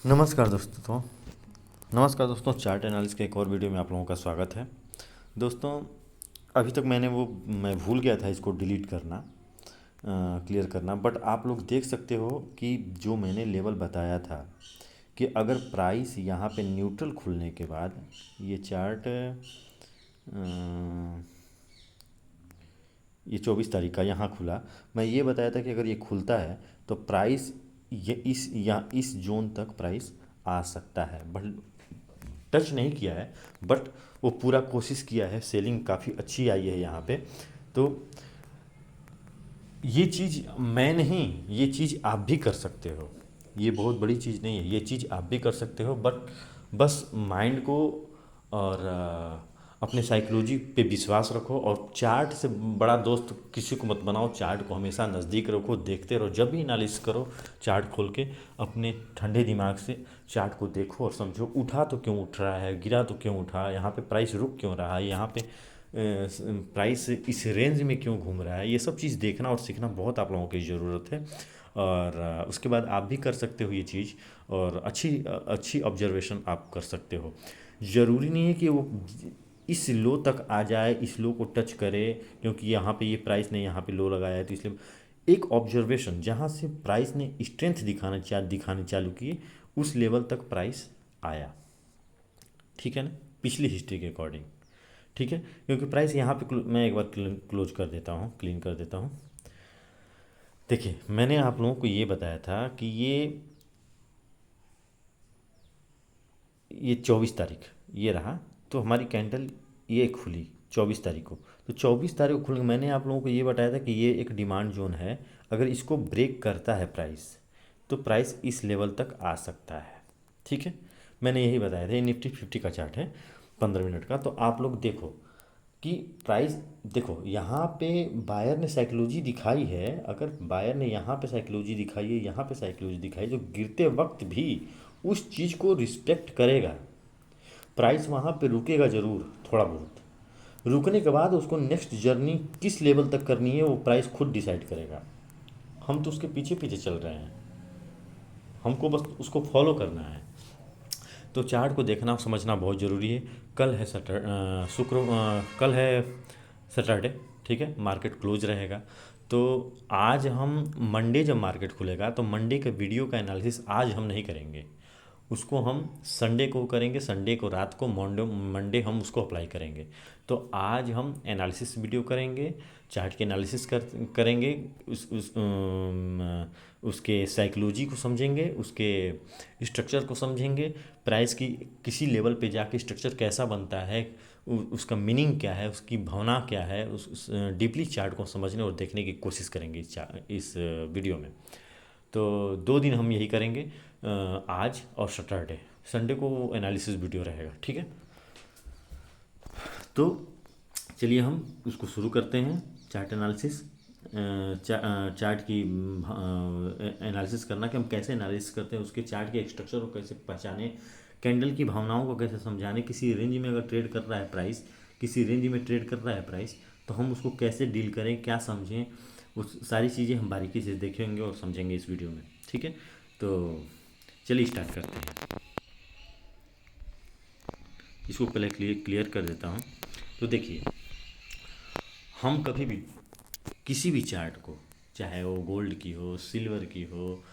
नमस्कार दोस्तों chart analysis के एक और वीडियो में आप लोगों का स्वागत है। दोस्तों, अभी तक मैं भूल गया था इसको डिलीट करना, क्लियर करना। बट आप लोग देख सकते हो कि जो मैंने लेवल बताया था कि अगर प्राइस यहाँ पे न्यूट्रल खुलने के बाद ये चार्ट ये 24 तारीख का यहाँ खुला, मैं ये बताया था कि अगर ये खुलता है तो प्राइस ये इस जोन तक प्राइस आ सकता है। बट टच नहीं किया है, बट वो पूरा कोशिश किया है। सेलिंग काफ़ी अच्छी आई है यहाँ पे। तो ये चीज़ मैं नहीं, ये चीज़ आप भी कर सकते हो। ये बहुत बड़ी चीज़ नहीं है, ये चीज़ आप भी कर सकते हो। बट बस माइंड को और अपने साइकोलॉजी पे विश्वास रखो, और चार्ट से बड़ा दोस्त किसी को मत बनाओ। चार्ट को हमेशा नज़दीक रखो, देखते रहो। जब भी एनालिसिस करो चार्ट खोल के अपने ठंडे दिमाग से चार्ट को देखो और समझो, उठा तो क्यों उठ रहा है, गिरा तो क्यों उठा, यहाँ पे प्राइस रुक क्यों रहा है, यहाँ पे प्राइस इस रेंज में क्यों घूम रहा है। ये सब चीज़ देखना और सीखना बहुत आप लोगों की ज़रूरत है। और उसके बाद आप भी कर सकते हो ये चीज़, और अच्छी अच्छी ऑब्जर्वेशन आप कर सकते हो। ज़रूरी नहीं है कि वो इस लो तक आ जाए, इस लो को टच करे, क्योंकि यहाँ पे ये प्राइस ने यहाँ पे लो लगाया है तो इसलिए। एक ऑब्जर्वेशन, जहाँ से प्राइस ने स्ट्रेंथ दिखाने चालू की, उस लेवल तक प्राइस आया। ठीक है ना, पिछली हिस्ट्री के अकॉर्डिंग। ठीक है, क्योंकि प्राइस यहाँ पे मैं एक बार क्लोज कर देता हूँ, क्लीन कर देता हूँ। देखिए, मैंने आप लोगों को ये बताया था कि ये 24 तारीख ये रहा, तो हमारी कैंडल ये खुली 24 तारीख को। तो 24 तारीख को खुल, मैंने आप लोगों को ये बताया था कि ये एक डिमांड जोन है। अगर इसको ब्रेक करता है प्राइस, तो प्राइस इस लेवल तक आ सकता है। ठीक है, मैंने यही बताया था। ये निफ्टी 50 का चार्ट है, 15 मिनट का। तो आप लोग देखो कि प्राइस, देखो यहाँ पे बायर ने साइकोलॉजी दिखाई है। अगर बायर ने यहाँ पे साइकोलॉजी दिखाई है, यहाँ पे साइकोलॉजी दिखाई, जो गिरते वक्त भी उस चीज़ को रिस्पेक्ट करेगा, प्राइस वहाँ पे रुकेगा ज़रूर थोड़ा बहुत। रुकने के बाद उसको नेक्स्ट जर्नी किस लेवल तक करनी है वो प्राइस खुद डिसाइड करेगा। हम तो उसके पीछे पीछे चल रहे हैं, हमको बस उसको फॉलो करना है। तो चार्ट को देखना समझना बहुत ज़रूरी है। कल है कल है सैटरडे। ठीक है, मार्केट क्लोज रहेगा। तो आज हम मंडे जब मार्केट खुलेगा तो मंडे के वीडियो का एनालिसिस आज हम नहीं करेंगे, उसको हम संडे को करेंगे। संडे को रात को, मंडे मंडे हम उसको अप्लाई करेंगे। तो आज हम एनालिसिस वीडियो करेंगे, चार्ट के एनालिसिस करेंगे, उसके साइकोलॉजी को समझेंगे, उसके स्ट्रक्चर को समझेंगे। प्राइस की किसी लेवल पे जाके स्ट्रक्चर कैसा बनता है, उसका मीनिंग क्या है, उसकी भावना क्या है, उस डीपली चार्ट को समझने और देखने की कोशिश करेंगे इस वीडियो में। तो 2 दिन हम यही करेंगे, आज और सैटरडे। संडे को एनालिसिस वीडियो रहेगा। ठीक है, तो चलिए हम उसको शुरू करते हैं। चार्ट एनालिसिस, चार्ट की एनालिसिस करना कि हम कैसे एनालिसिस करते हैं, उसके चार्ट के स्ट्रक्चर को कैसे पहचाने, कैंडल की भावनाओं को कैसे समझाने। किसी रेंज में अगर ट्रेड कर रहा है प्राइस, किसी रेंज में ट्रेड कर रहा है प्राइस, तो हम उसको कैसे डील करें, क्या समझें, उस सारी चीज़ें हम बारीकी से देखेंगे और समझेंगे इस वीडियो में। ठीक है, तो चलिए स्टार्ट करते हैं। इसको पहले क्लियर कर देता हूँ। तो देखिए, हम कभी भी किसी भी चार्ट को, चाहे वो गोल्ड की हो, सिल्वर की हो,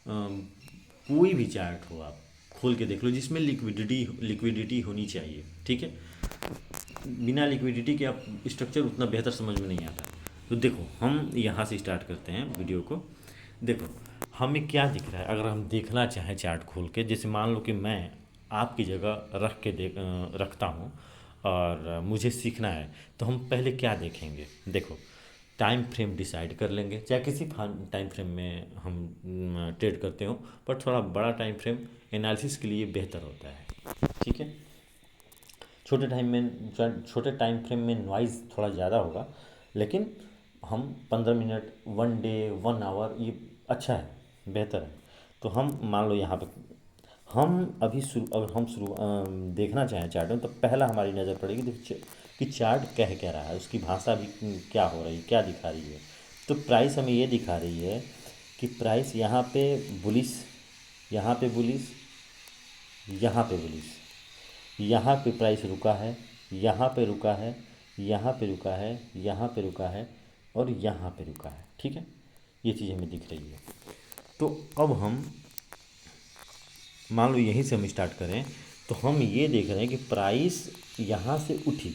कोई भी चार्ट हो, आप खोल के देख लो जिसमें लिक्विडिटी होनी चाहिए। ठीक है, बिना लिक्विडिटी के आप स्ट्रक्चर उतना बेहतर समझ में नहीं आता। तो देखो, हम यहाँ से स्टार्ट करते हैं वीडियो को। देखो, हमें क्या दिख रहा है। अगर हम देखना चाहें चार्ट खोल के, जैसे मान लो कि मैं आपकी जगह रखता हूँ और मुझे सीखना है, तो हम पहले क्या देखेंगे। देखो, टाइम फ्रेम डिसाइड कर लेंगे, चाहे किसी टाइम फ्रेम में हम ट्रेड करते हो, पर थोड़ा बड़ा टाइम फ्रेम एनालिसिस के लिए बेहतर होता है। ठीक है, छोटे टाइम फ्रेम में नॉइज़ थोड़ा ज़्यादा होगा, लेकिन हम 15 मिनट, 1 डे, 1 आवर, ये अच्छा है, बेहतर है। तो हम मान लो यहाँ पे हम अभी शुरू अगर हम शुरू देखना चाहें चार्ट में, तो पहला हमारी नज़र पड़ेगी कि चार्ट कह रहा है, उसकी भाषा भी क्या हो रही है, क्या दिखा रही है। तो प्राइस हमें ये दिखा रही है कि प्राइस यहाँ पे बुलिश, यहाँ पे बुलिश, यहाँ पे बुलिश, यहाँ पे प्राइस रुका है, यहाँ पे रुका है, यहाँ पे रुका है, यहाँ पे रुका है और यहाँ पे रुका है। ठीक है, ये चीज़ हमें दिख रही है। तो अब हम मान लो यहीं से हम स्टार्ट करें तो हम ये देख रहे हैं कि प्राइस यहाँ से उठी,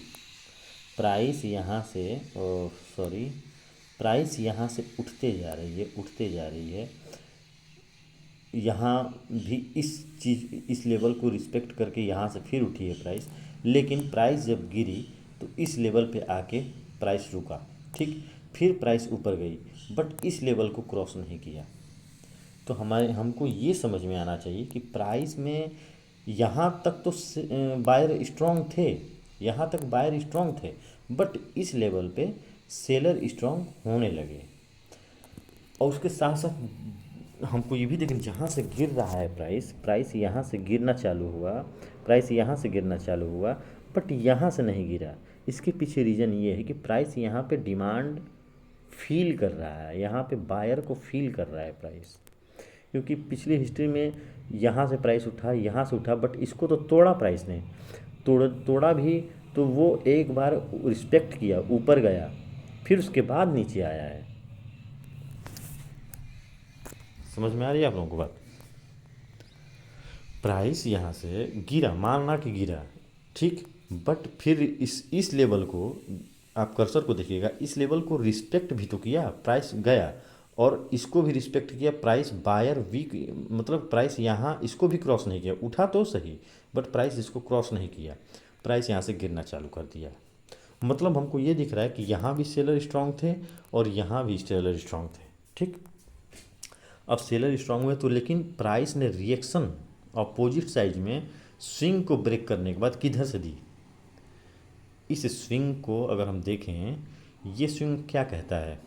प्राइस यहाँ से सॉरी प्राइस यहाँ से उठते जा रही है, उठते जा रही है। यहाँ भी इस चीज़ इस लेवल को रिस्पेक्ट करके यहाँ से फिर उठी है प्राइस, लेकिन प्राइस जब गिरी तो इस लेवल पे आके प्राइस रुका। ठीक, फिर प्राइस ऊपर गई बट इस लेवल को क्रॉस नहीं किया। तो हमको ये समझ में आना चाहिए कि प्राइस में यहाँ तक तो बायर स्ट्रांग थे, यहाँ तक बायर स्ट्रांग थे, बट इस लेवल पे सेलर स्ट्रांग होने लगे। और उसके साथ साथ हमको ये भी देखना, जहाँ से गिर रहा है प्राइस यहाँ से गिरना चालू हुआ, प्राइस यहाँ से गिरना चालू हुआ बट यहाँ से नहीं गिरा। इसके पीछे रीज़न ये है कि प्राइस यहाँ पे डिमांड फील कर रहा है, यहाँ पे बायर को फील कर रहा है प्राइस, क्योंकि पिछली हिस्ट्री में यहाँ से प्राइस उठा, यहाँ से उठा बट इसको तो तोड़ा प्राइस ने, तोड़ा भी तो वो एक बार रिस्पेक्ट किया, ऊपर गया, फिर उसके बाद नीचे आया है। समझ में आ रही है आप लोगों को बात? प्राइस यहाँ से गिरा, मानना कि गिरा, ठीक, बट फिर इस लेवल को आप कर्सर को देखिएगा, इस लेवल को रिस्पेक्ट भी तो किया, प्राइस गया और इसको भी रिस्पेक्ट किया, प्राइस बायर वीक, मतलब प्राइस यहाँ इसको भी क्रॉस नहीं किया, उठा तो सही बट प्राइस इसको क्रॉस नहीं किया, प्राइस यहाँ से गिरना चालू कर दिया। मतलब हमको ये दिख रहा है कि यहाँ भी सेलर स्ट्रांग थे और यहाँ भी सेलर स्ट्रांग थे। ठीक, अब सेलर स्ट्रांग हुए तो लेकिन प्राइस ने रिएक्शन अपोजिट साइड में स्विंग को ब्रेक करने के बाद किधर से दी? इस स्विंग को अगर हम देखें, ये स्विंग क्या कहता है,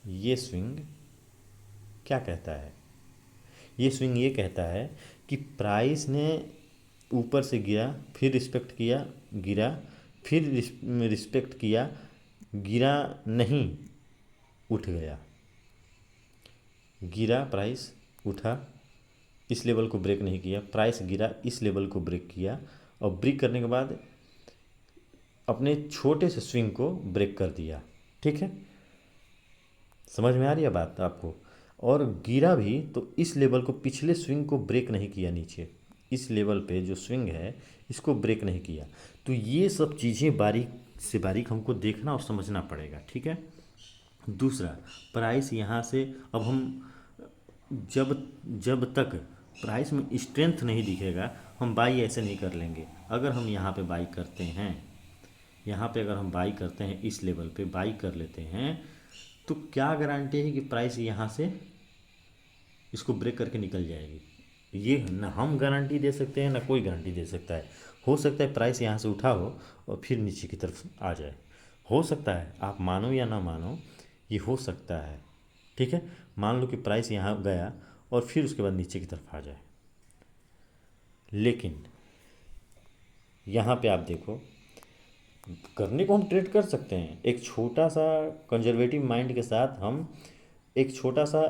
ये स्विंग क्या कहता है? ये स्विंग ये कहता है कि प्राइस ने ऊपर से गिरा, फिर रिस्पेक्ट किया, गिरा, फिर रिस्पेक्ट किया, गिरा नहीं, उठ गया, गिरा प्राइस, उठा, इस लेवल को ब्रेक नहीं किया, प्राइस गिरा, इस लेवल को ब्रेक किया और ब्रेक करने के बाद अपने छोटे से स्विंग को ब्रेक कर दिया। ठीक है, समझ में आ रही है बात आपको? और गिरा भी तो इस लेवल को, पिछले स्विंग को ब्रेक नहीं किया, नीचे इस लेवल पे जो स्विंग है इसको ब्रेक नहीं किया। तो ये सब चीज़ें बारीक से बारीक हमको देखना और समझना पड़ेगा। ठीक है, दूसरा, प्राइस यहाँ से अब हम जब तक प्राइस में स्ट्रेंथ नहीं दिखेगा हम बाई ऐसे नहीं कर लेंगे। अगर हम यहाँ पे बाई करते हैं, यहाँ पे अगर हम बाई करते हैं, इस लेवल पे बाई कर लेते हैं, तो क्या गारंटी है कि प्राइस यहाँ से इसको ब्रेक करके निकल जाएगी? ये ना हम गारंटी दे सकते हैं ना कोई गारंटी दे सकता है। हो सकता है प्राइस यहाँ से उठा हो और फिर नीचे की तरफ आ जाए, हो सकता है, आप मानो या ना मानो, ये हो सकता है। ठीक है, मान लो कि प्राइस यहाँ गया और फिर उसके बाद नीचे की तरफ आ जाए, लेकिन यहाँ पे आप देखो, करने को हम ट्रेड कर सकते हैं। एक छोटा सा कंजर्वेटिव माइंड के साथ हम, एक छोटा सा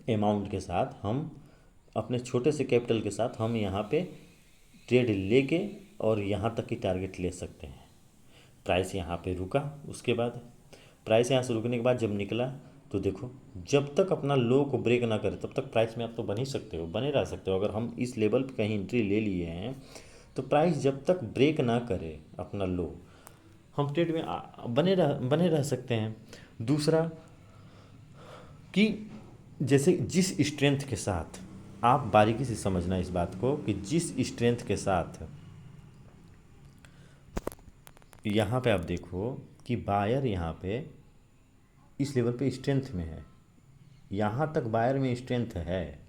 अमाउंट के साथ हम, अपने छोटे से कैपिटल के साथ हम यहाँ पे ट्रेड लेके और यहाँ तक की टारगेट ले सकते हैं। प्राइस यहाँ पे रुका, उसके बाद प्राइस यहाँ से रुकने के बाद जब निकला तो देखो, जब तक अपना लो को ब्रेक ना करे तब तक प्राइस में आप तो बन ही सकते हो, बने रह सकते हो। अगर हम इस लेवल पे कहीं एंट्री ले लिए हैं तो प्राइस जब तक ब्रेक ना करे अपना लो, हम ट्रेड में बने रह सकते हैं। दूसरा कि जैसे जिस स्ट्रेंथ के साथ, आप बारीकी से समझना इस बात को, कि जिस स्ट्रेंथ के साथ यहाँ पे आप देखो कि बायर यहाँ पे इस लेवल पे स्ट्रेंथ में है, यहाँ तक बायर में स्ट्रेंथ है,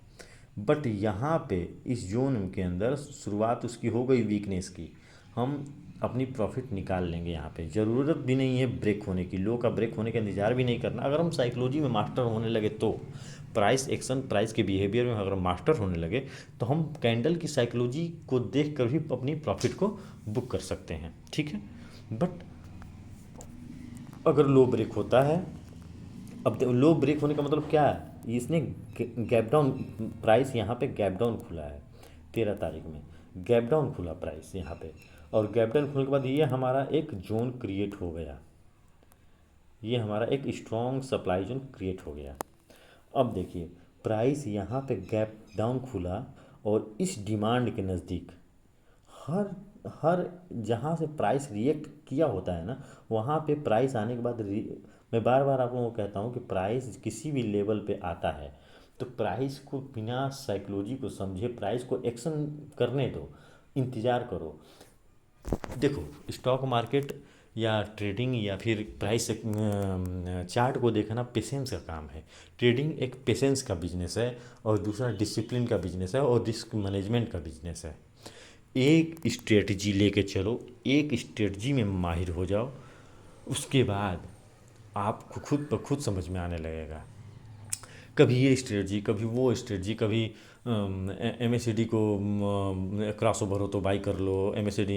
बट यहाँ पे इस जोन के अंदर शुरुआत उसकी हो गई वीकनेस की, हम अपनी प्रॉफिट निकाल लेंगे। यहाँ पे ज़रूरत भी नहीं है ब्रेक होने की, लो का ब्रेक होने का इंतजार भी नहीं करना। अगर हम साइकोलॉजी में मास्टर होने लगे तो, प्राइस एक्शन, प्राइस के बिहेवियर में अगर मास्टर होने लगे तो हम कैंडल की साइकोलॉजी को देख कर भी अपनी प्रॉफिट को बुक कर सकते हैं। ठीक है, बट अगर लो ब्रेक होता है, अब लो ब्रेक होने का मतलब क्या है, इसने गैप डाउन, प्राइस यहाँ पे गैप डाउन खुला है, 13 तारीख में गैप डाउन खुला प्राइस यहाँ पे, और गैप डाउन खुलने के बाद ये हमारा एक जोन क्रिएट हो गया, ये हमारा एक स्ट्रॉन्ग सप्लाई जोन क्रिएट हो गया। अब देखिए प्राइस यहाँ पे गैप डाउन खुला और इस डिमांड के नज़दीक हर हर जहाँ से प्राइस रिएक्ट किया होता है ना, वहाँ पे प्राइस आने के बाद मैं बार बार आप लोगों को कहता हूँ कि प्राइस किसी भी लेवल पे आता है तो प्राइस को बिना साइकोलॉजी को समझे प्राइस को एक्शन करने दो, इंतज़ार करो। देखो स्टॉक मार्केट या ट्रेडिंग या फिर प्राइस चार्ट को देखना पेशेंस का काम है। ट्रेडिंग एक पेशेंस का बिजनेस है और दूसरा डिसिप्लिन का बिजनेस है और रिस्क मैनेजमेंट का बिजनेस है। एक स्ट्रेटजी लेके चलो, एक स्ट्रेटजी में माहिर हो जाओ, उसके बाद आपको खुद ब खुद समझ में आने लगेगा। कभी ये स्ट्रेटजी, कभी वो स्ट्रेटजी, कभी MACD को क्रॉस ओवर हो तो बाई कर लो, MACD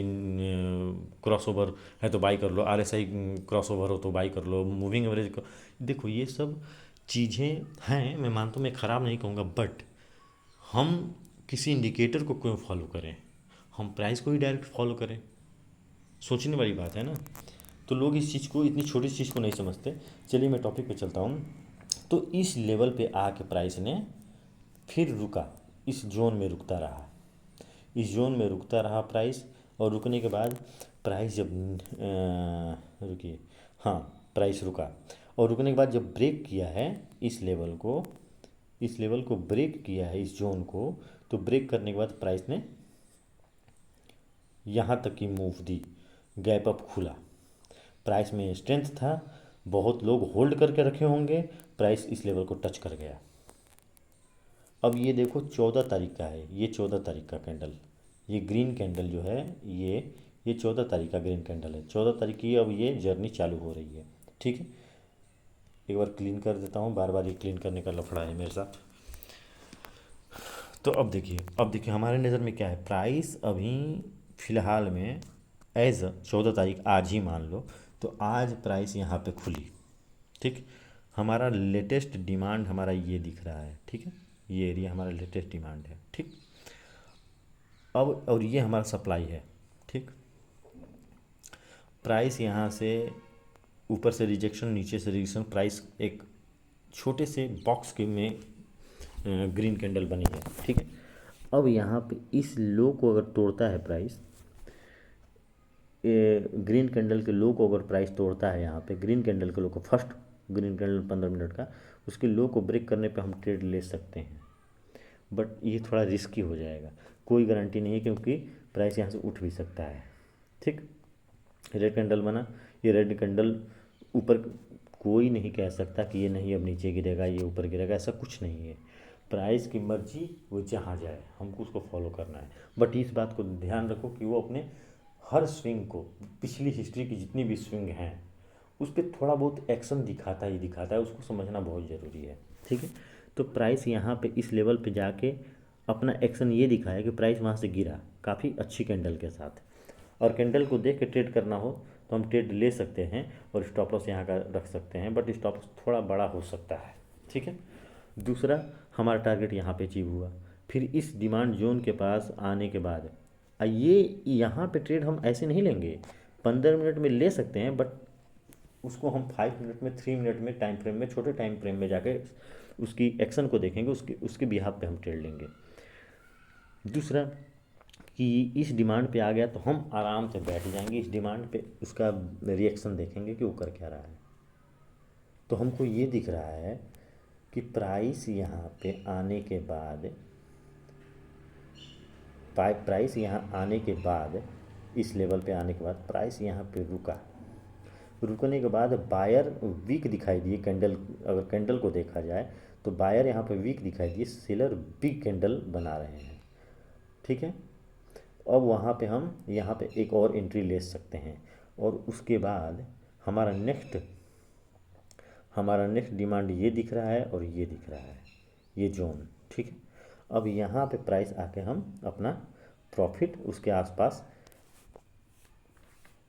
क्रॉस ओवर है तो बाई कर लो, RSI क्रॉस ओवर हो तो बाई कर लो, मूविंग एवरेज को देखो। ये सब चीज़ें हैं, मैं मानता हूँ, मैं ख़राब नहीं कहूँगा, बट हम किसी इंडिकेटर को क्यों फॉलो करें, हम प्राइस को ही डायरेक्ट फॉलो करें। सोचने वाली बात है ना। तो लोग इस चीज़ को, इतनी छोटी चीज़ को नहीं समझते। चलिए मैं टॉपिक पे चलता हूँ। तो इस लेवल पे आके प्राइस ने फिर रुका, इस जोन में रुकता रहा, इस जोन में रुकता रहा प्राइस। और रुकने के बाद प्राइस जब रुकिए, हाँ प्राइस रुका, और रुकने के बाद जब ब्रेक किया है इस लेवल को, इस लेवल को ब्रेक किया है, इस जोन को, तो ब्रेक करने के बाद प्राइस ने यहाँ तक की मूव दी, गैप अप खुला, प्राइस में स्ट्रेंथ था, बहुत लोग होल्ड करके रखे होंगे, प्राइस इस लेवल को टच कर गया। अब ये देखो 14 तारीख का है, ये 14 तारीख का कैंडल, ये ग्रीन कैंडल जो है, ये 14 तारीख का ग्रीन कैंडल है, 14 तारीख की अब ये जर्नी चालू हो रही है। ठीक है, एक बार क्लीन कर देता हूँ, बार बार ये क्लीन करने का लफड़ा है मेरे साथ। तो अब देखिए, अब देखिए हमारे नज़र में क्या है, प्राइस अभी फ़िलहाल में एज 14 तारीख आज ही मान लो, तो आज प्राइस यहाँ पे खुली। ठीक, हमारा लेटेस्ट डिमांड हमारा ये दिख रहा है। ठीक है, ये एरिया हमारा लेटेस्ट डिमांड है। ठीक, अब और ये हमारा सप्लाई है। ठीक, प्राइस यहाँ से ऊपर से रिजेक्शन, नीचे से रिजेक्शन, प्राइस एक छोटे से बॉक्स के में ग्रीन कैंडल बनी है। ठीक है, अब यहाँ पे इस लो को अगर तोड़ता है प्राइस, ग्रीन कैंडल के लो को अगर प्राइस तोड़ता है, यहाँ पे ग्रीन कैंडल के लो को, फर्स्ट ग्रीन कैंडल 15 मिनट का, उसके लो को ब्रेक करने पे हम ट्रेड ले सकते हैं, बट ये थोड़ा रिस्की हो जाएगा, कोई गारंटी नहीं है, क्योंकि प्राइस यहाँ से उठ भी सकता है। ठीक, रेड कैंडल बना, ये रेड कैंडल ऊपर, कोई नहीं कह सकता कि ये नहीं अब नीचे गिरेगा, ये ऊपर गिरेगा, ऐसा कुछ नहीं है। प्राइस की मर्जी, वो जहाँ जाए हमको उसको फॉलो करना है। बट इस बात को ध्यान रखो कि वो अपने हर स्विंग को, पिछली हिस्ट्री की जितनी भी स्विंग हैं उस पर थोड़ा बहुत एक्शन दिखाता ही दिखाता है, उसको समझना बहुत ज़रूरी है। ठीक है, तो प्राइस यहाँ पे इस लेवल पे जाके अपना एक्शन ये दिखाया कि प्राइस वहाँ से गिरा काफ़ी अच्छी कैंडल के साथ, और कैंडल को देख के ट्रेड करना हो तो हम ट्रेड ले सकते हैं और स्टॉप लॉस यहाँ का रख सकते हैं, बट स्टॉप लॉस थोड़ा बड़ा हो सकता है। ठीक है, दूसरा हमारा टारगेट यहाँ पे अचीव हुआ, फिर इस डिमांड जोन के पास आने के बाद ये यहाँ पे ट्रेड हम ऐसे नहीं लेंगे, 15 मिनट में ले सकते हैं, बट उसको हम 5 मिनट में, 3 मिनट में टाइम फ्रेम में, छोटे टाइम फ्रेम में जाके उसकी एक्शन को देखेंगे, उसके उसके बिहाफ पे हम ट्रेड लेंगे। दूसरा कि इस डिमांड पे आ गया तो हम आराम से बैठ जाएंगे, इस डिमांड पे उसका रिएक्शन देखेंगे कि वो कर क्या रहा है। तो हमको ये दिख रहा है कि प्राइस यहाँ पे आने के बाद, प्राइस यहाँ आने के बाद, इस लेवल पे आने के बाद प्राइस यहाँ पे रुका, रुकने के बाद बायर वीक दिखाई दिए कैंडल, अगर कैंडल को देखा जाए तो बायर यहाँ पे वीक दिखाई दिए, सेलर बिग कैंडल बना रहे हैं। ठीक है, अब वहाँ पे हम यहाँ पे एक और एंट्री ले सकते हैं, और उसके बाद हमारा नेक्स्ट डिमांड ये दिख रहा है और ये दिख रहा है, ये जोन। ठीक है, अब यहाँ पे प्राइस आके हम अपना प्रॉफिट उसके आसपास,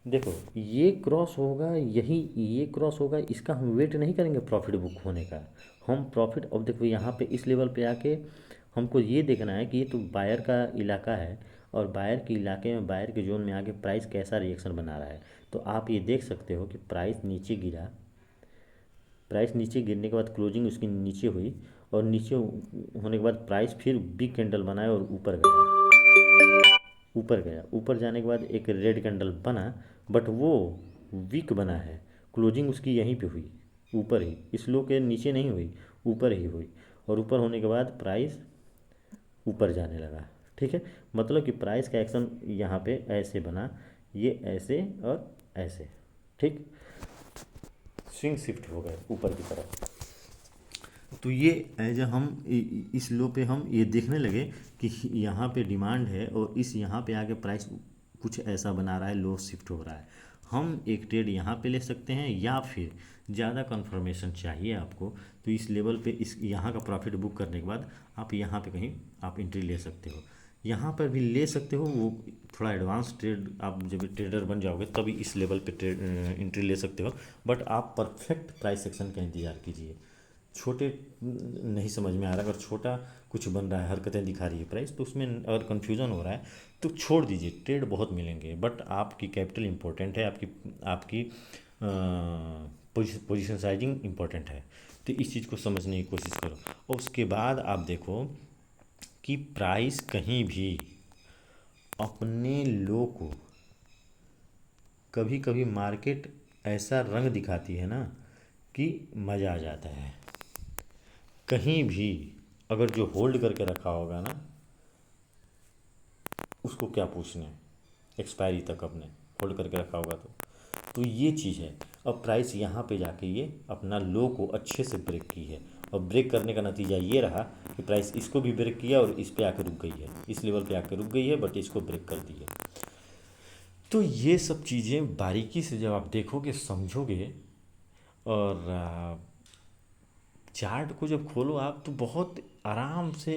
देखो ये क्रॉस होगा, यही ये क्रॉस होगा, इसका हम वेट नहीं करेंगे प्रॉफिट बुक होने का, हम प्रॉफिट, अब देखो यहाँ पे इस लेवल पे आके हमको ये देखना है कि ये तो बायर का इलाका है और बायर के इलाके में, बायर के जोन में आके प्राइस कैसा रिएक्शन बना रहा है। तो आप ये देख सकते हो कि प्राइस नीचे गिरा, प्राइस नीचे गिरने के बाद क्लोजिंग उसकी नीचे हुई और नीचे होने के बाद प्राइस फिर बिग कैंडल बनाया और ऊपर गया, ऊपर गया। ऊपर जाने के बाद एक रेड कैंडल बना, बट वो वीक बना है। क्लोजिंग उसकी यहीं पे हुई, ऊपर ही, इस लो के नीचे नहीं हुई, ऊपर ही हुई। और ऊपर होने के बाद प्राइस ऊपर जाने लगा। ठीक है, मतलब कि प्राइस का एक्शन यहाँ पे ऐसे बना, ये ऐसे और ऐसे। ठीक, स्विंग शिफ्ट हो गए ऊपर की तरफ। तो ये एज हम इस लो पे हम ये देखने लगे कि यहाँ पे डिमांड है और इस यहाँ पे आके प्राइस कुछ ऐसा बना रहा है, लो शिफ्ट हो रहा है। हम एक ट्रेड यहाँ पे ले सकते हैं, या फिर ज़्यादा कंफर्मेशन चाहिए आपको तो इस लेवल पे, इस यहाँ का प्रॉफिट बुक करने के बाद आप यहाँ पे कहीं आप एंट्री ले सकते हो। यहाँ पर भी ले सकते हो, वो थोड़ा एडवांस ट्रेड, आप जब ट्रेडर बन जाओगे तभी इस लेवल पे ट्रेड एंट्री ले सकते हो। बट आप परफेक्ट प्राइस एक्शन का इंतज़ार कीजिए। छोटे नहीं समझ में आ रहा, अगर छोटा कुछ बन रहा है, हरकतें दिखा रही है प्राइस, तो उसमें अगर कन्फ्यूज़न हो रहा है तो छोड़ दीजिए। ट्रेड बहुत मिलेंगे, बट आपकी कैपिटल इंपॉर्टेंट है, आपकी आपकी पोजीशन साइजिंग इंपॉर्टेंट है। तो इस चीज़ को समझने की कोशिश करो। और उसके बाद आप देखो कि प्राइस कहीं भी अपने लो को, कभी कभी मार्केट ऐसा रंग दिखाती है ना कि मज़ा आ जाता है। कहीं भी अगर जो होल्ड करके रखा होगा ना, उसको क्या पूछने, एक्सपायरी तक अपने होल्ड करके रखा होगा तो ये चीज़ है। अब प्राइस यहाँ पे जाके ये अपना लो को अच्छे से ब्रेक की है, और ब्रेक करने का नतीजा ये रहा कि प्राइस इसको भी ब्रेक किया और इस पे आके रुक गई है, इस लेवल पे आके रुक गई है, बट इसको ब्रेक कर दी है। तो ये सब चीज़ें बारीकी से जब आप देखोगे, समझोगे, और चार्ट को जब खोलो आप, तो बहुत आराम से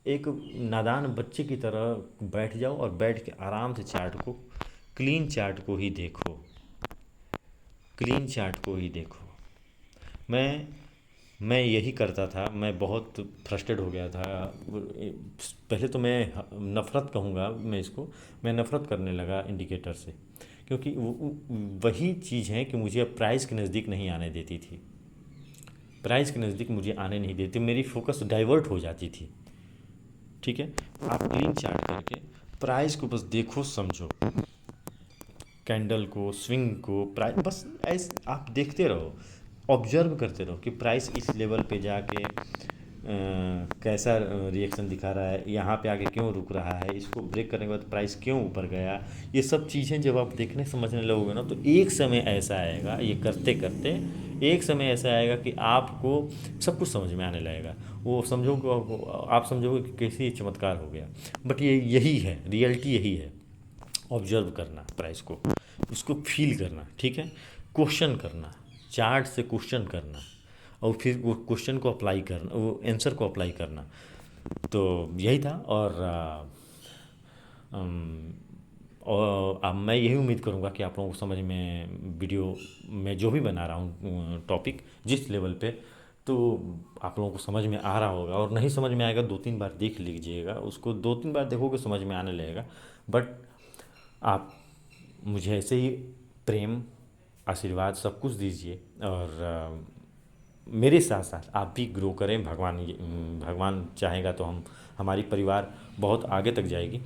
एक नादान बच्चे की तरह बैठ जाओ और बैठ के आराम से चार्ट को, क्लीन चार्ट को ही देखो, क्लीन चार्ट को ही देखो। मैं यही करता था, मैं बहुत फ्रस्ट्रेट हो गया था। पहले तो मैं नफ़रत कहूँगा, मैं इसको, मैं नफ़रत करने लगा इंडिकेटर से, क्योंकि वही चीज़ है कि मुझे अब प्राइस के नज़दीक नहीं आने देती थी, प्राइस के नज़दीक मुझे आने नहीं देती, मेरी फोकस डाइवर्ट हो जाती थी। ठीक है, आप क्लीन चार्ट करके प्राइस को बस देखो, समझो, कैंडल को, स्विंग को, प्राइस, बस ऐसे आप देखते रहो, ऑब्जर्व करते रहो कि प्राइस इस लेवल पे जाके कैसा रिएक्शन दिखा रहा है, यहाँ पे आके क्यों रुक रहा है, इसको ब्रेक करने के बाद प्राइस क्यों ऊपर गया। ये सब चीज़ें जब आप देखने समझने लगोगे ना, तो एक समय ऐसा आएगा, ये करते करते एक समय ऐसा आएगा कि आपको सब कुछ समझ में आने लगेगा। वो समझोगे, आप समझोगे कि कैसे चमत्कार हो गया। बट ये यही है, रियलिटी यही है। ऑब्जर्व करना प्राइस को, उसको फील करना, ठीक है, क्वेश्चन करना, चार्ट से क्वेश्चन करना, और फिर वो क्वेश्चन को अप्लाई करना, वो आंसर को अप्लाई करना। तो यही था। और अब मैं यही उम्मीद करूँगा कि आप लोगों को समझ में, वीडियो में जो भी बना रहा हूँ टॉपिक जिस लेवल पे, तो आप लोगों को समझ में आ रहा होगा। और नहीं समझ में आएगा, 2-3 बार देख लीजिएगा, उसको 2-3 बार देखोगे समझ में आने लगेगा। बट आप मुझे ऐसे ही प्रेम, आशीर्वाद सब कुछ दीजिए, और मेरे साथ साथ आप भी ग्रो करें। भगवान चाहेगा तो हमारी परिवार बहुत आगे तक जाएगी।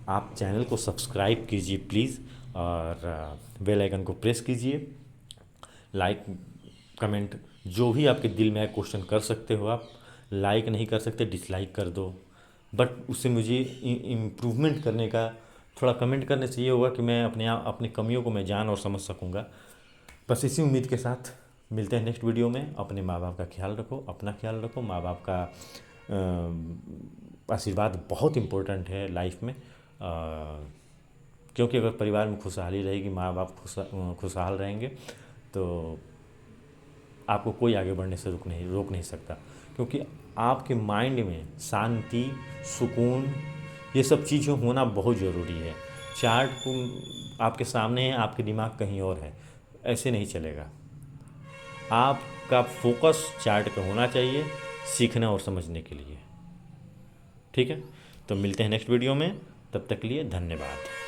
आप चैनल को सब्सक्राइब कीजिए प्लीज़, और बेल आइकन को प्रेस कीजिए। लाइक, कमेंट, जो भी आपके दिल में है क्वेश्चन कर सकते हो आप। लाइक नहीं कर सकते, डिसलाइक कर दो, बट उससे मुझे इम्प्रूवमेंट करने का, थोड़ा कमेंट करने से ये होगा कि मैं अपनी कमियों को मैं जान और समझ सकूँगा। बस इसी उम्मीद के साथ मिलते हैं नेक्स्ट वीडियो में। अपने माँ बाप का ख्याल रखो, अपना ख्याल रखो। माँ बाप का आशीर्वाद बहुत इम्पोर्टेंट है लाइफ में, क्योंकि अगर परिवार में खुशहाली रहेगी, माँ बाप खुशहाल रहेंगे, तो आपको कोई आगे बढ़ने से रोक नहीं सकता। क्योंकि आपके माइंड में शांति, सुकून, ये सब चीज़ें होना बहुत ज़रूरी है। चार्ट को आपके सामने है, आपके दिमाग कहीं और है, ऐसे नहीं चलेगा। आपका फोकस चार्ट पे होना चाहिए, सीखना और समझने के लिए। ठीक है, तो मिलते हैं नेक्स्ट वीडियो में, तब तक के लिए धन्यवाद।